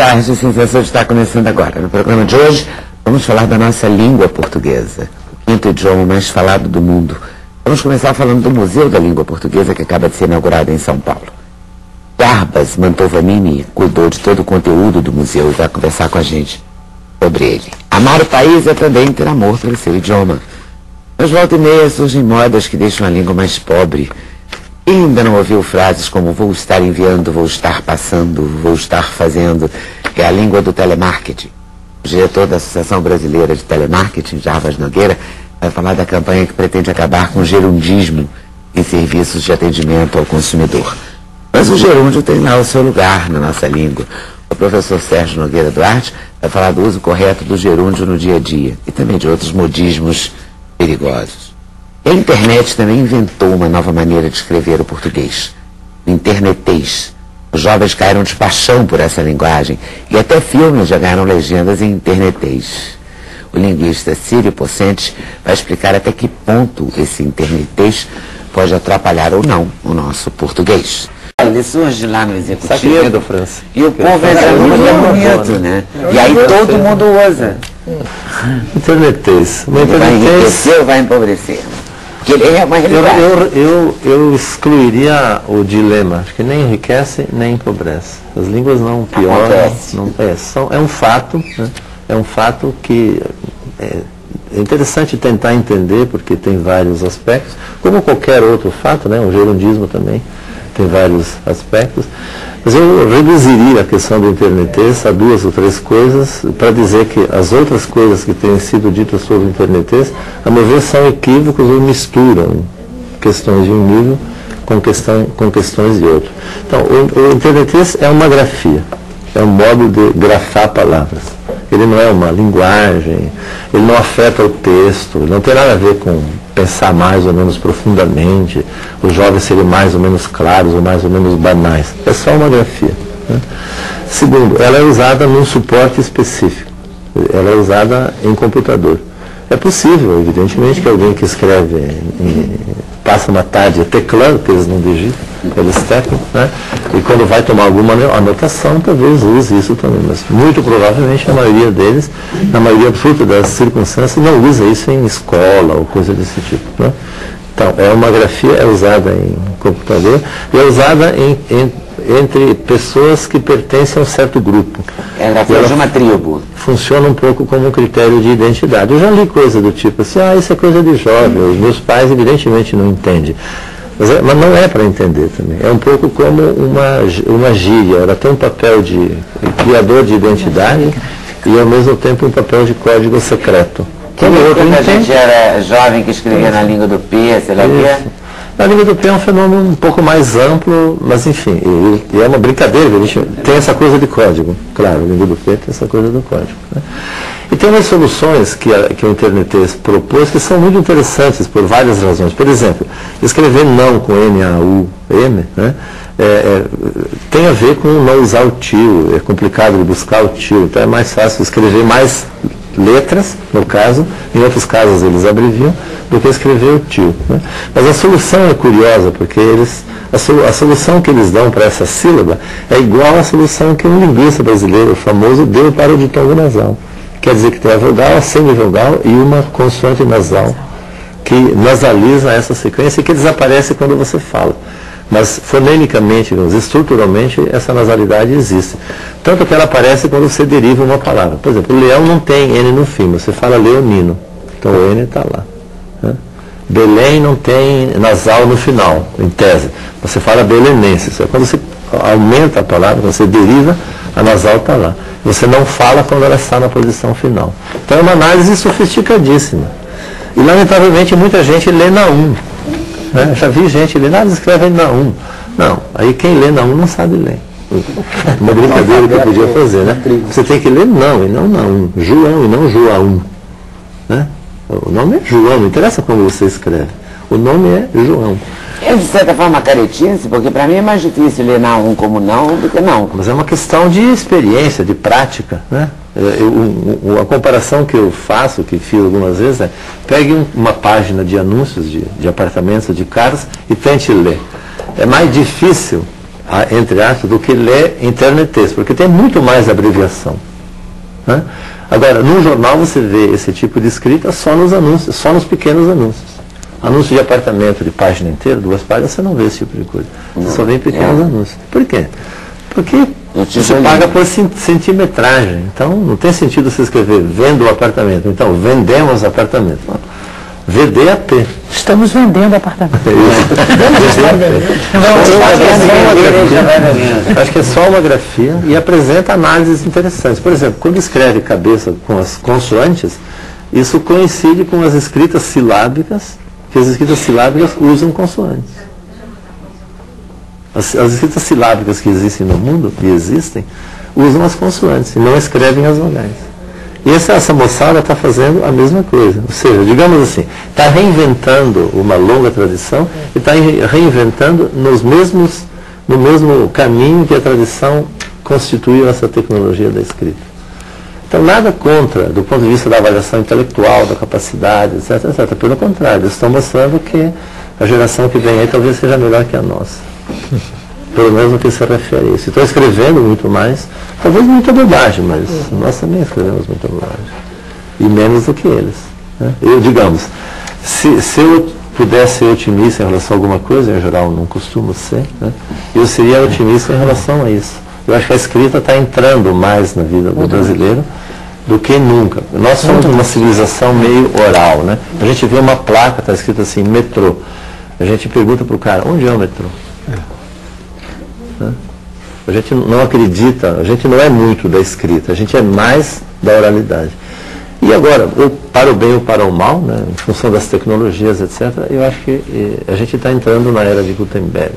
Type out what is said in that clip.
tarde, sensação de estar começando agora. No programa de hoje, vamos falar da nossa língua portuguesa, o quinto idioma mais falado do mundo. Vamos começar falando do Museu da Língua Portuguesa, que acaba de ser inaugurado em São Paulo. Jarbas Mantovanini cuidou de todo o conteúdo do museu e vai conversar com a gente sobre ele. Amar o país é também ter amor pelo seu idioma. Mas volta e meia surgem modas que deixam a língua mais pobre. Quem ainda não ouviu frases como vou estar enviando, vou estar passando, vou estar fazendo? É a língua do telemarketing. O diretor da Associação Brasileira de Telemarketing, Jarbas Nogueira, vai falar da campanha que pretende acabar com o gerundismo em serviços de atendimento ao consumidor. Mas o gerúndio tem lá o seu lugar na nossa língua. O professor Sérgio Nogueira Duarte vai falar do uso correto do gerúndio no dia a dia e também de outros modismos perigosos. A internet também inventou uma nova maneira de escrever o português, o internetês. Os jovens caíram de paixão por essa linguagem e até filmes já ganharam legendas em internetês. O linguista Círio Pocente vai explicar até que ponto esse internetês pode atrapalhar ou não o nosso português. Ele surge lá no executivo do França. E o povo é muito bonito, né? E aí todo mundo usa. Internetês. Ele vai enriquecer ou vai empobrecer? Porque ele é uma realidade. Eu excluiria o dilema. Acho que nem enriquece, nem empobrece. As línguas não pioram. É um fato, né? É um fato que é interessante tentar entender, porque tem vários aspectos, como qualquer outro fato, né? O gerundismo também tem vários aspectos. Mas eu reduziria a questão do internetês a duas ou três coisas, para dizer que as outras coisas que têm sido ditas sobre o internetês, a meu ver, são equívocos ou misturam questões de um nível com questões de outro. Então, o internetês é uma grafia, é um modo de grafar palavras. Ele não é uma linguagem, ele não afeta o texto, não tem nada a ver com pensar mais ou menos profundamente, os jovens serem mais ou menos claros ou mais ou menos banais. É só uma grafia, né? Segundo, ela é usada num suporte específico, ela é usada em computador. É possível, evidentemente, que alguém que escreve, passa uma tarde teclando, porque eles não digitam, eles teclam, né? E quando vai tomar alguma anotação, talvez use isso também. Mas muito provavelmente a maioria deles, na maioria absoluta das circunstâncias, não usa isso em escola ou coisa desse tipo, né? Então, é uma grafia, é usada em computador e é usada entre pessoas que pertencem a um certo grupo. É a grafia de uma tribo. Funciona um pouco como um critério de identidade. Eu já li coisa do tipo assim, isso é coisa de jovem, os meus pais evidentemente não entendem. Mas não é para entender também. É um pouco como uma gíria, ela tem um papel de criador de identidade e ao mesmo tempo um papel de código secreto. Quando a gente era jovem que escrevia na língua do P, sei lá o quê? A língua do P é um fenômeno um pouco mais amplo, mas enfim, e é uma brincadeira, a gente tem essa coisa de código, claro, a língua do P tem essa coisa do código, né? E tem umas soluções que o internetês propôs que são muito interessantes por várias razões. Por exemplo, escrever não com N-A-U-M, né? Tem a ver com não usar o tio, é complicado de buscar o tio, então é mais fácil escrever mais letras, no caso, em outros casos eles abreviam, do que escrever o tio, né? Mas a solução é curiosa, porque a solução que eles dão para essa sílaba é igual à solução que um linguista brasileiro famoso deu para o ditongo nasal. Quer dizer que tem a vogal, a semivogal e uma consoante nasal, que nasaliza essa sequência e que desaparece quando você fala. Mas fonemicamente, estruturalmente, essa nasalidade existe. Tanto que ela aparece quando você deriva uma palavra. Por exemplo, o leão não tem N no fim, você fala leonino. Então o N está lá, né? Belém não tem nasal no final, em tese. Você fala belenense. Quando você aumenta a palavra, quando você deriva, a nasal está lá. Você não fala quando ela está na posição final. Então é uma análise sofisticadíssima. E lamentavelmente muita gente lê na 1. Né? Já vi gente ler, eles escrevem na 1. Não, aí quem lê na 1 não sabe ler. Uma brincadeira que eu podia fazer, né? Você tem que ler não, e não na 1. João e não João. Né? O nome é João, não interessa como você escreve. O nome é João. É de certa forma caretice, porque para mim é mais difícil ler na 1 como não do que não. Mas é uma questão de experiência, de prática, né? A comparação que eu faço, que fiz algumas vezes, é pegue uma página de anúncios de apartamentos, de casas, e tente ler. É mais difícil entre aspas, do que ler internet texto, porque tem muito mais abreviação. Né? Agora, no jornal você vê esse tipo de escrita só nos anúncios, só nos pequenos anúncios. Anúncio de apartamento de página inteira, 2 páginas, você não vê esse tipo de coisa. Você só vê em pequenos anúncios. Por quê? Porque você paga por centimetragem. Então, não tem sentido você escrever vendo o apartamento. Então, vendemos apartamento. VDAP. Estamos vendendo apartamento. Acho que é só uma grafia e apresenta análises interessantes. Por exemplo, quando escreve cabeça com as consoantes, isso coincide com as escritas silábicas, que as escritas silábicas usam consoantes. As escritas silábicas que existem no mundo, que existem, usam as consoantes e não escrevem as vogais. E essa moçada está fazendo a mesma coisa. Ou seja, digamos assim, está reinventando uma longa tradição e está reinventando no mesmo caminho que a tradição constituiu essa tecnologia da escrita. Então, nada contra, do ponto de vista da avaliação intelectual, da capacidade, etc, etc. Pelo contrário, eles estão mostrando que a geração que vem aí talvez seja melhor que a nossa. Pelo menos no que se refere a isso. Estou escrevendo muito mais, talvez muita bobagem, mas nós também escrevemos muita bobagem. E menos do que eles. Né? Eu, digamos, se eu pudesse ser otimista em relação a alguma coisa, em geral não costumo ser, né? Eu seria otimista em relação a isso. Eu acho que a escrita está entrando mais na vida do brasileiro do que nunca. Nós somos uma civilização meio oral. Né? A gente vê uma placa, está escrito assim, metrô. A gente pergunta para o cara, onde é o metrô? A gente não acredita, a gente não é muito da escrita, a gente é mais da oralidade. E agora, ou para o bem ou para o mal, né, em função das tecnologias, etc., eu acho que a gente está entrando na era de Gutenberg.